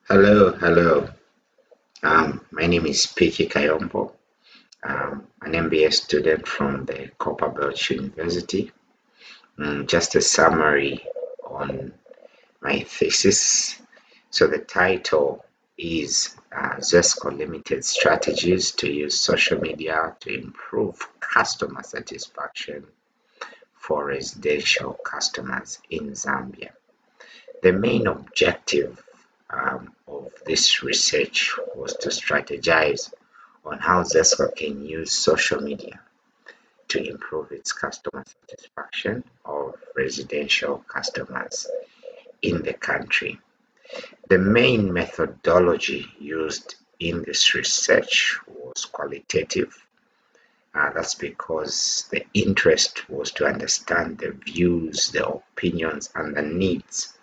Hello. My name is Piki Kayombo. An MBA student from the Copperbelt University. Just a summary on my thesis. So the title is ZESCO Limited Strategies to Use Social Media to Improve Customer Satisfaction for Residential Customers in Zambia. The main objective of this research was to strategize on how ZESCO can use social media to improve its customer satisfaction of residential customers in the country. The main methodology used in this research was qualitative. That's because the interest was to understand the views, the opinions, and the needs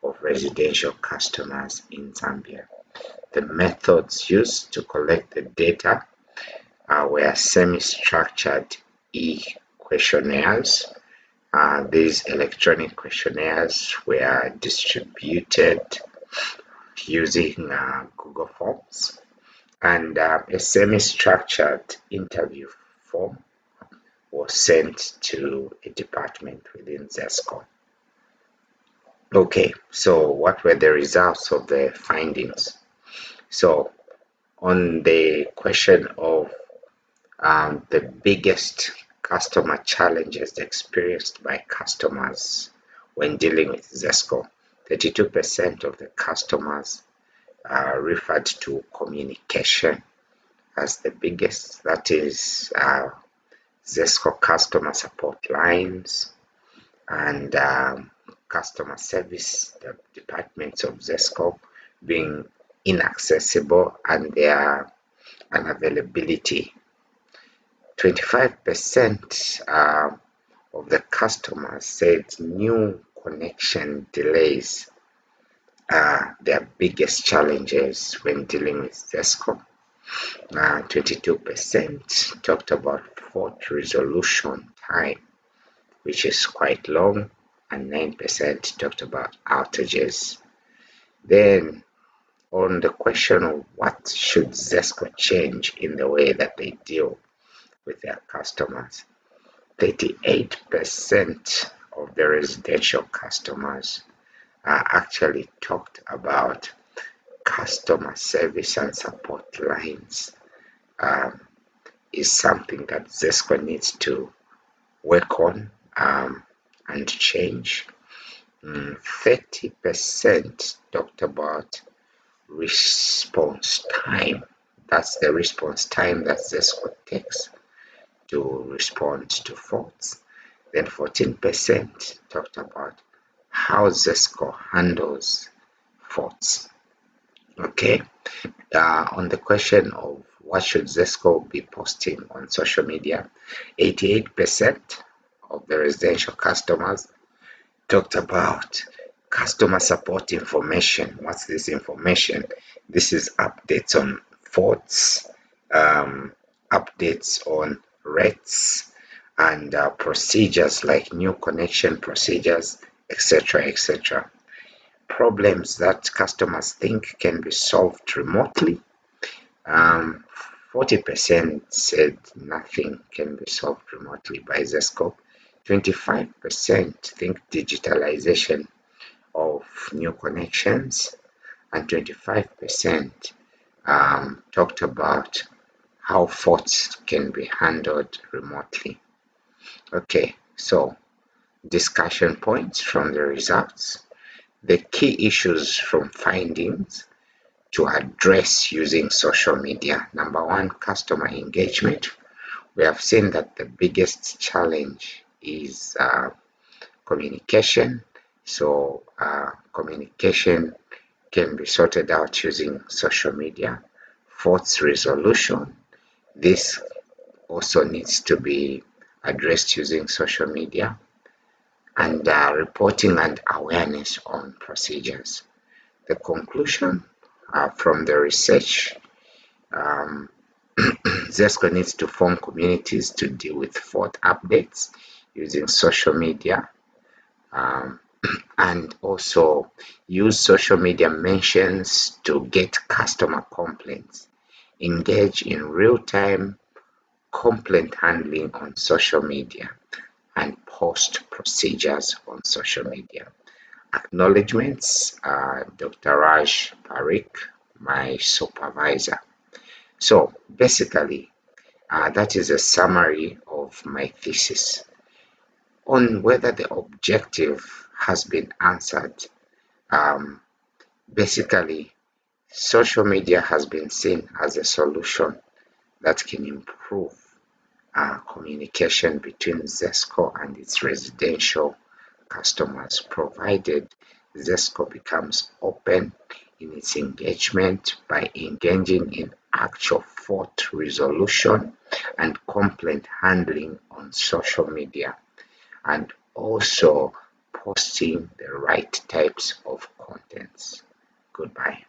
of residential customers in Zambia. The methods used to collect the data were semi-structured e-questionnaires. These electronic questionnaires were distributed using Google Forms, and a semi-structured interview form was sent to a department within ZESCO. Okay, so what were the results of the findings? So on the question of the biggest customer challenges experienced by customers when dealing with ZESCO, 32% of the customers referred to communication as the biggest. That is ZESCO customer support lines and customer service, the departments of ZESCO being inaccessible and their unavailability. 25% of the customers said new connection delays are their biggest challenges when dealing with ZESCO. 22% talked about fault resolution time, which is quite long, and 9% talked about outages. Then on the question of what should ZESCO change in the way that they deal with their customers, 38% of the residential customers actually talked about customer service and support lines is something that ZESCO needs to work on and change. 30% talked about response time. That's the response time that ZESCO takes to respond to faults. Then 14% talked about how ZESCO handles faults. Okay, on the question of what should ZESCO be posting on social media, 88% of the residential customers talked about customer support information. What's this information? This is updates on faults, updates on rates, and procedures like new connection procedures, etc. Problems that customers think can be solved remotely. 40% said nothing can be solved remotely by ZESCO. 25% think digitalization of new connections, and 25% talked about how faults can be handled remotely. Okay, so discussion points from the results. The key issues from findings to address using social media. Number one, customer engagement. We have seen that the biggest challenge is communication. So communication can be sorted out using social media. Faults resolution. This also needs to be addressed using social media. And reporting and awareness on procedures. The conclusion from the research, ZESCO needs to form communities to deal with fault updates using social media. and also use social media mentions to get customer complaints, engage in real-time complaint handling on social media, and post procedures on social media. Acknowledgements, Dr. Raj Parikh, my supervisor. So basically, that is a summary of my thesis on whether the objective has been answered. Um, Basically, social media has been seen as a solution that can improve communication between ZESCO and its residential customers, provided ZESCO becomes open in its engagement by engaging in actual fault resolution and complaint handling on social media, and also posting the right types of contents. Goodbye.